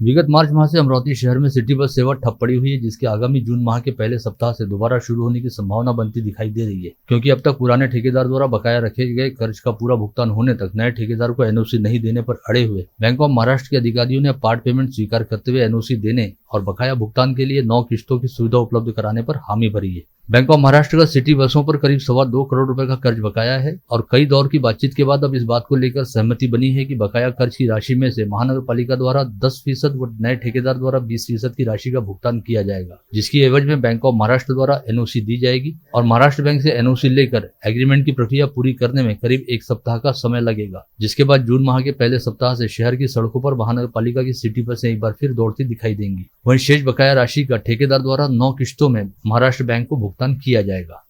विगत मार्च माह से अमरावती शहर में सिटी बस सेवा ठप पड़ी हुई है, जिसके आगामी जून माह के पहले सप्ताह से दोबारा शुरू होने की संभावना बनती दिखाई दे रही है, क्योंकि अब तक पुराने ठेकेदार द्वारा बकाया रखे गए कर्ज का पूरा भुगतान होने तक नए ठेकेदार को एनओसी नहीं देने पर अड़े हुए बैंक ऑफ महाराष्ट्र के अधिकारियों ने पार्ट पेमेंट स्वीकार करते हुए एनओसी देने और बकाया भुगतान के लिए 9 किस्तों की सुविधा उपलब्ध कराने पर हामी भरी है। बैंक ऑफ महाराष्ट्र का सिटी बसों पर करीब 2.25 करोड़ रुपए का कर्ज बकाया है और कई दौर की बातचीत के बाद अब इस बात को लेकर सहमति बनी है कि बकाया कर्ज की राशि में से महानगर पालिका द्वारा 10% व नए ठेकेदार द्वारा 20% की राशि का भुगतान किया जाएगा, जिसकी एवज में बैंक ऑफ महाराष्ट्र द्वारा एनओसी दी जाएगी और महाराष्ट्र बैंक से एनओसी लेकर एग्रीमेंट की प्रक्रिया पूरी करने में करीब 1 सप्ताह का समय लगेगा, जिसके बाद जून माह के पहले सप्ताह से शहर की सड़कों पर महानगर पालिका की सिटी बसें एक बार फिर दौड़ती दिखाई देंगी। वहीं शेष बकाया राशि का ठेकेदार द्वारा 9 किस्तों में महाराष्ट्र बैंक को भुगतान किया जाएगा।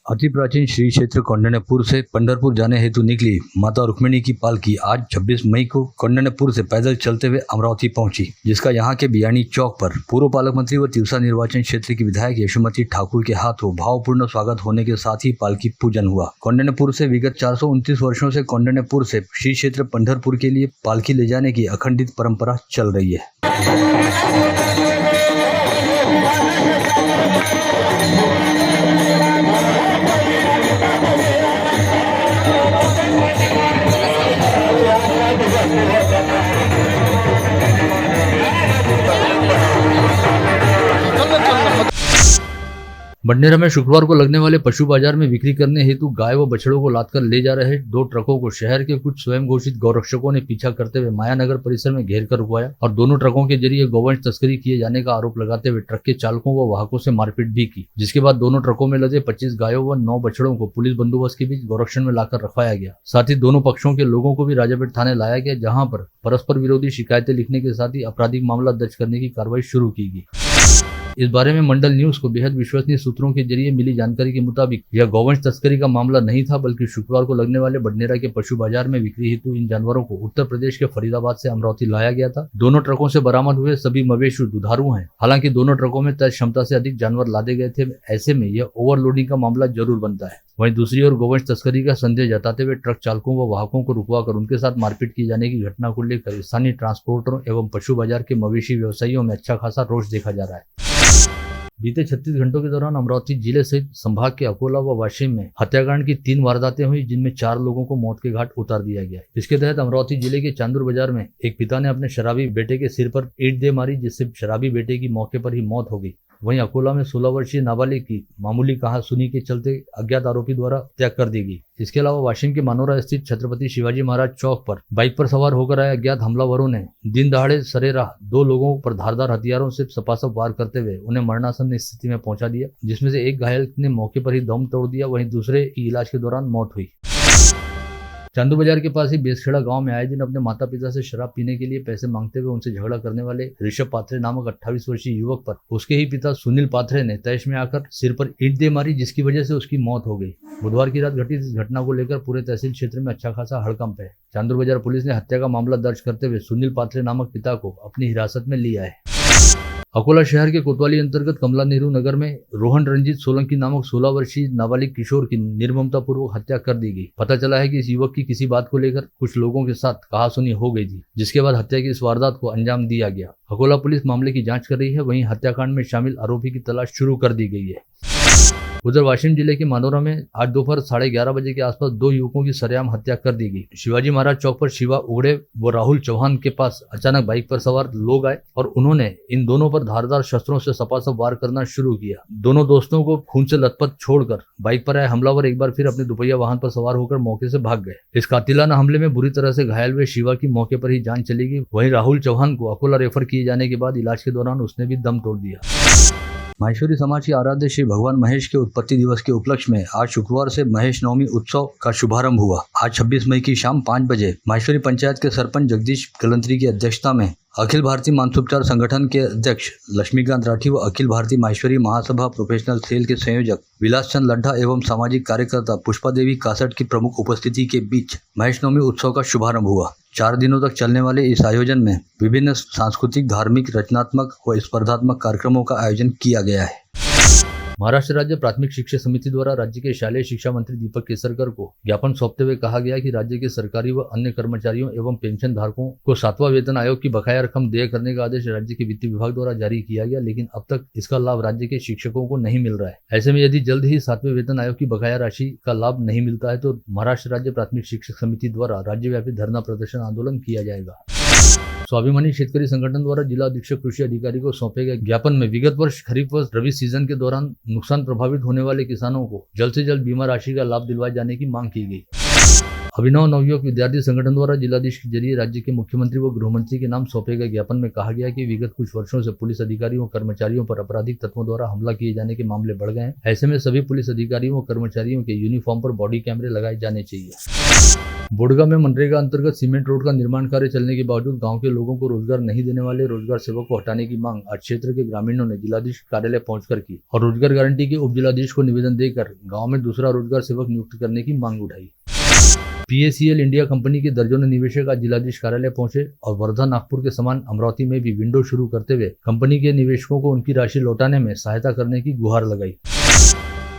अति प्राचीन श्री क्षेत्र कौंडिन्यपुर से पंढरपुर जाने हेतु निकली माता रुक्मिणी की पालकी आज 26 मई को कौंडिन्यपुर से पैदल चलते हुए अमरावती पहुंची, जिसका यहां के बियानी चौक पर पूर्व पालक मंत्री व तिवसा निर्वाचन क्षेत्र की विधायक यशोमती ठाकुर के हाथों भावपूर्ण स्वागत होने के साथ ही पालकी पूजन हुआ। कौंडिन्यपुर से विगत 429 वर्षों से कौंडिन्यपुर से श्री क्षेत्र पंढरपुर के लिए पालकी ले जाने की अखंडित परंपरा चल रही है। बडनेरा में शुक्रवार को लगने वाले पशु बाजार में बिक्री करने हेतु गाय व बछड़ों को लादकर ले जा रहे 2 ट्रकों को शहर के कुछ स्वयं घोषित गौरक्षकों ने पीछा करते हुए मायानगर परिसर में घेर कर रुकवाया और दोनों ट्रकों के जरिए गौवंश तस्करी किए जाने का आरोप लगाते हुए ट्रक के चालकों व वाहकों से मारपीट भी की, जिसके बाद दोनों ट्रकों में लदे 25 गायों व 9 बछड़ों को पुलिस बंदोबस्त के बीच गौरक्षण में लाकर रखवाया गया। साथ ही दोनों पक्षों के लोगों को भी राजापेट थाने लाया गया, जहाँ पर परस्पर विरोधी शिकायतें लिखने के साथ ही आपराधिक मामला दर्ज करने की कार्रवाई शुरू की गई। इस बारे में मंडल न्यूज को बेहद विश्वसनीय सूत्रों के जरिए मिली जानकारी के मुताबिक यह गौवंश तस्करी का मामला नहीं था, बल्कि शुक्रवार को लगने वाले बडनेरा के पशु बाजार में बिक्री हेतु इन जानवरों को उत्तर प्रदेश के फरीदाबाद से अमरावती लाया गया था। दोनों ट्रकों से बरामद हुए सभी मवेशी दुधारू हैं। हालांकि दोनों ट्रकों में तय क्षमता से अधिक जानवर लादे गए थे, ऐसे में यह ओवरलोडिंग का मामला जरूर बनता है। वहीं दूसरी ओर गौवंश तस्करी का संदेह जताते हुए ट्रक चालकों व वाहकों को रुकवाकर उनके साथ मारपीट की जाने की घटना को लेकर स्थानीय ट्रांसपोर्टरों एवं पशु बाजार के मवेशी व्यवसायियों में अच्छा खासा रोष देखा जा रहा है। बीते 36 घंटों के दौरान अमरावती जिले सहित संभाग के अकोला व वाशिम में हत्याकांड की 3 वारदातें हुई, जिनमें 4 लोगों को मौत के घाट उतार दिया गया। इसके तहत अमरावती जिले के चांदूर बाजार में एक पिता ने अपने शराबी बेटे के सिर पर ईंट दे मारी, जिससे शराबी बेटे की मौके पर ही मौत हो गई। वहीं अकोला में 16 वर्षीय नाबालिग की मामूली कहासुनी के चलते अज्ञात आरोपी द्वारा हत्या कर दी गई। इसके अलावा वाशिम के मानोरा स्थित छत्रपति शिवाजी महाराज चौक पर बाइक पर सवार होकर आए अज्ञात हमलावरों ने दिन दहाड़े सरेराह 2 लोगों पर धारदार हथियारों से सपासप वार करते हुए उन्हें मरणासन्न स्थिति में पहुंचा दिया, जिसमें से एक घायल ने मौके पर ही दम तोड़ दिया, वहीं दूसरे की इलाज के दौरान मौत हुई। चांदूर बाजार के पास ही बेसखेड़ा गांव में आए दिन अपने माता पिता से शराब पीने के लिए पैसे मांगते हुए उनसे झगड़ा करने वाले ऋषभ पात्रे नामक 28 वर्षीय युवक पर उसके ही पिता सुनील पात्रे ने तैश में आकर सिर पर ईंट दे मारी, जिसकी वजह से उसकी मौत हो गई। बुधवार की रात घटित इस घटना को लेकर पूरे तहसील क्षेत्र में अच्छा खासा हड़कंप है। चांदूर बाजार पुलिस ने हत्या का मामला दर्ज करते हुए सुनील पात्रे नामक पिता को अपनी हिरासत में लिया है। अकोला शहर के कोतवाली अंतर्गत कमला नेहरू नगर में रोहन रंजीत सोलंकी नामक 16 वर्षीय नाबालिग किशोर की निर्ममता पूर्वक हत्या कर दी गई। पता चला है कि इस युवक की किसी बात को लेकर कुछ लोगों के साथ कहासुनी हो गई थी, जिसके बाद हत्या की इस वारदात को अंजाम दिया गया। अकोला पुलिस मामले की जांच कर रही है, वहीं हत्याकांड में शामिल आरोपी की तलाश शुरू कर दी गई है। उधर वाशिम जिले के मानोरा में आज दोपहर 11:30 बजे के आसपास 2 युवकों की सरेआम हत्या कर दी गई। शिवाजी महाराज चौक पर शिवा उगड़े व राहुल चौहान के पास अचानक बाइक पर सवार लोग आए और उन्होंने इन दोनों पर धारदार शस्त्रों से सपासप वार करना शुरू किया। दोनों दोस्तों को खून से लथपथ छोड़कर बाइक पर आए हमलावर एक बार फिर अपने दुपहिया वाहन पर सवार होकर मौके से भाग गए। इस कातिलाना हमले में बुरी तरह से घायल हुए शिवा की मौके पर ही जान चली गई। वहीं राहुल चौहान को अकोला रेफर किए जाने के बाद इलाज के दौरान उसने भी दम तोड़ दिया। माहेश्वरी समाज के आराध्य श्री भगवान महेश के उत्पत्ति दिवस के उपलक्ष्य में आज शुक्रवार से महेश नवमी उत्सव का शुभारंभ हुआ। आज 26 मई की शाम 5 बजे माहेश्वरी पंचायत के सरपंच जगदीश कलंत्री की अध्यक्षता में अखिल भारतीय मानसोपचार संगठन के अध्यक्ष लक्ष्मीकांत राठी व अखिल भारतीय माहेश्वरी महासभा प्रोफेशनल सेल के संयोजक विलास चंद लड्ढा एवं सामाजिक कार्यकर्ता पुष्पा देवी कासट की प्रमुख उपस्थिति के बीच महेश नवमी उत्सव का शुभारंभ हुआ। 4 दिनों तक चलने वाले इस आयोजन में विभिन्न सांस्कृतिक, धार्मिक, रचनात्मक व स्पर्धात्मक कार्यक्रमों का आयोजन किया गया है। महाराष्ट्र राज्य प्राथमिक शिक्षा समिति द्वारा राज्य के शालेय शिक्षा मंत्री दीपक केसरकर को ज्ञापन सौंपते हुए कहा गया कि राज्य के सरकारी व अन्य कर्मचारियों एवं पेंशन धारकों को 7वां वेतन आयोग की बकाया रकम देय करने का आदेश राज्य के वित्त विभाग द्वारा जारी किया गया, लेकिन अब तक इसका लाभ राज्य के शिक्षकों को नहीं मिल रहा है। ऐसे में यदि जल्द ही 7वें वेतन आयोग की बकाया राशि का लाभ नहीं मिलता है तो महाराष्ट्र राज्य प्राथमिक शिक्षक समिति द्वारा राज्यव्यापी धरना प्रदर्शन आंदोलन किया जाएगा। स्वाभिमानी शेतकरी संगठन द्वारा जिला अधीक्षक कृषि अधिकारी को सौंपे गए ज्ञापन में विगत वर्ष खरीफ व रबी सीजन के दौरान नुकसान प्रभावित होने वाले किसानों को जल्द से जल्द बीमा राशि का लाभ दिलवाए जाने की मांग की गई। अभिनव नवयुवक विद्यार्थी संगठन द्वारा जिलाधीश के जरिए राज्य के मुख्यमंत्री व गृहमंत्री के नाम सौंपे गए ज्ञापन में कहा गया कि विगत कुछ वर्षों से पुलिस अधिकारियों और कर्मचारियों पर आपराधिक तत्वों द्वारा हमला किए जाने के मामले बढ़ गए हैं। ऐसे में सभी पुलिस अधिकारियों और कर्मचारियों के यूनिफॉर्म पर बॉडी कैमरे लगाए जाने चाहिए। बोडगा में मनरेगा अंतर्गत सीमेंट रोड का निर्माण कार्य चलने के बावजूद गांव के लोगों को रोजगार नहीं देने वाले रोजगार सेवक को हटाने की मांग आज क्षेत्र के ग्रामीणों ने जिलाधीश कार्यालय पहुंचकर की और रोजगार गारंटी के उप जिलाधीश को निवेदन देकर गांव में दूसरा रोजगार सेवक नियुक्त करने की मांग उठाई। PACL इंडिया कंपनी के दर्जनों निवेशक आज जिलाधीश कार्यालय पहुंचे और वर्धा, नागपुर के समान अमरावती में भी विंडो शुरू करते हुए कंपनी के निवेशकों को उनकी राशि लौटाने में सहायता करने की गुहार लगाई।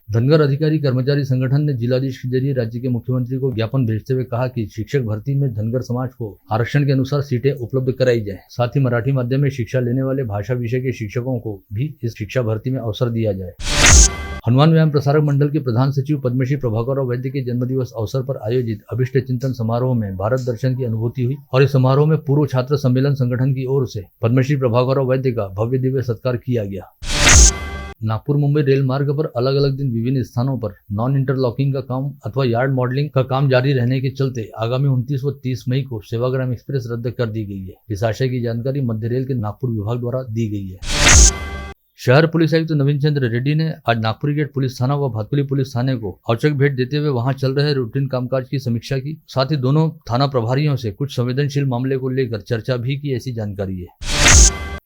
धनगर अधिकारी कर्मचारी संगठन ने जिलाधीश के जरिए राज्य के मुख्यमंत्री को ज्ञापन भेजते हुए कहा कि शिक्षक भर्ती में धनगर समाज को आरक्षण के अनुसार सीटें उपलब्ध कराई जाए, साथ ही मराठी माध्यम में शिक्षा लेने वाले भाषा विषय के शिक्षकों को भी इस शिक्षा भर्ती में अवसर दिया जाए। हनुमान व्यायाम प्रसारक मंडल के प्रधान सचिव पद्मश्री प्रभाकरराव वैद्य के जन्मदिवस अवसर पर आयोजित अभिष्ट चिंतन समारोह में भारत दर्शन की अनुभूति हुई और इस समारोह में पूर्व छात्र सम्मेलन संगठन की ओर से पद्मश्री प्रभाकरराव वैद्य का भव्य दिव्य सत्कार किया गया। नागपुर मुंबई रेल मार्ग पर अलग अलग दिन विभिन्न स्थानों पर नॉन इंटरलॉकिंग का काम अथवा यार्ड मॉडलिंग का काम जारी रहने के चलते आगामी 29 व 30 मई को सेवाग्राम एक्सप्रेस रद्द कर दी गई है। इस आशय की जानकारी मध्य रेल के नागपुर विभाग द्वारा दी गई है। शहर पुलिस आयुक्त नवीन चंद्र रेड्डी ने आज नागपुर गेट पुलिस थाना व भातकुली पुलिस थाने को औचक भेंट देते हुए वहां चल रहे रूटीन कामकाज की समीक्षा की। साथ ही दोनों थाना प्रभारियों से कुछ संवेदनशील मामले को लेकर चर्चा भी की, ऐसी जानकारी है।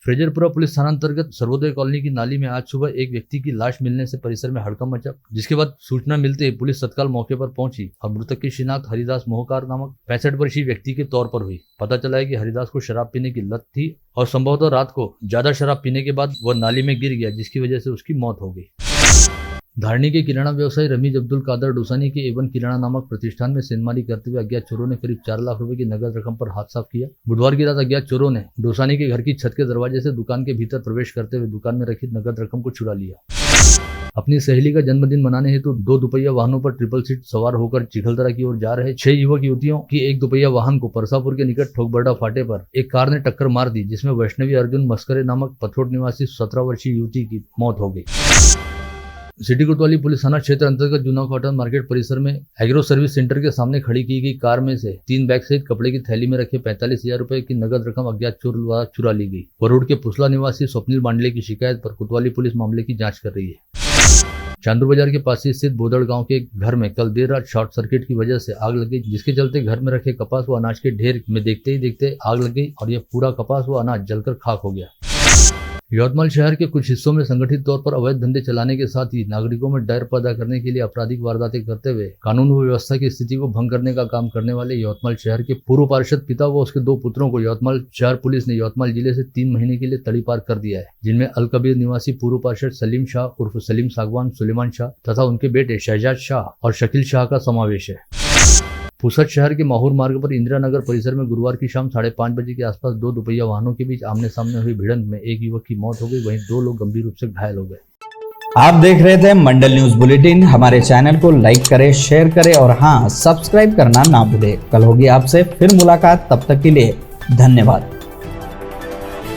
फ्रेजरपुरा पुलिस थाना अंतर्गत सर्वोदय कॉलोनी की नाली में आज सुबह एक व्यक्ति की लाश मिलने से परिसर में हड़कंप मचा, जिसके बाद सूचना मिलते ही पुलिस तत्काल मौके पर पहुंची और मृतक की शिनाख्त हरिदास मोहकार नामक 65 वर्षीय व्यक्ति के तौर पर हुई। पता चला है कि हरिदास को शराब पीने की लत थी और संभवतः रात को ज्यादा शराब पीने के बाद वह नाली में गिर गया, जिसकी वजह से उसकी मौत हो गई। धारणी के किराना व्यवसायी रमीज अब्दुल कादर डोसानी के एवन किराना नामक प्रतिष्ठान में सेंधमारी करते हुए अज्ञात चोरों ने करीब 4 लाख रुपए की नगद रकम पर हाथ साफ किया। बुधवार की रात अज्ञात चोरों ने डोसानी के घर की छत के दरवाजे से दुकान के भीतर प्रवेश करते हुए दुकान में रखी नगद रकम को चुरा लिया। अपनी सहेली का जन्मदिन मनाने हेतु 2 दुपहिया वाहनों पर ट्रिपल सीट सवार होकर चिखलदरा की ओर जा रहे 6 युवक युवतियों की 1 दुपहिया वाहन को परसापुर के निकट ठोकबरडा फाटे पर एक कार ने टक्कर मार दी, जिसमें वैष्णवी अर्जुन मस्करे नामक पथरोट निवासी 17 वर्षीय युवती की मौत हो गई। सिटी कोतवाली पुलिस थाना क्षेत्र अंतर्गत जूना कॉटन मार्केट परिसर में एग्रो सर्विस सेंटर के सामने खड़ी की गई कार में से 3 बैग सहित कपड़े की थैली में रखे 45,000 रुपए की नगद रकम अज्ञात चोर द्वारा चुरा ली गई। वरुड़ के पुसला निवासी स्वप्निल बांडले की शिकायत पर कोतवाली पुलिस मामले की जांच कर रही है। चांदू बाजार के पास स्थित बोदड़ गांव के घर में कल देर रात शॉर्ट सर्किट की वजह से आग लग गई, जिसके चलते घर में रखे कपास व अनाज के ढेर में देखते ही देखते आग लग गई और यह पूरा कपास व अनाज जलकर खाक हो गया। यवतमाल शहर के कुछ हिस्सों में संगठित तौर पर अवैध धंधे चलाने के साथ ही नागरिकों में डर पैदा करने के लिए आपराधिक वारदातें करते हुए कानून व व्यवस्था की स्थिति को भंग करने का काम करने वाले यवतमाल शहर के पूर्व पार्षद पिता व उसके 2 पुत्रों को यवतमाल शहर पुलिस ने यवतमाल जिले से 3 महीने के लिए तड़ीपार कर दिया है, जिनमें अलकबीर निवासी पूर्व पार्षद सलीम शाह उर्फ सलीम सागवान सुलेमान शाह तथा उनके बेटे शहजाद शाह और शकील शाह का समावेश है। पुसद शहर के माहौर मार्ग पर इंदिरा नगर परिसर में गुरुवार की शाम 5:30 बजे के आसपास 2 दुपहिया वाहनों के बीच आमने सामने हुई भिड़ंत में एक युवक की मौत हो गई, वहीं 2 लोग गंभीर रूप से घायल हो गए। आप देख रहे थे मंडल न्यूज बुलेटिन। हमारे चैनल को लाइक करें, शेयर करें और हाँ, सब्सक्राइब करना ना भूलें। कल होगी आपसे फिर मुलाकात, तब तक के लिए धन्यवाद।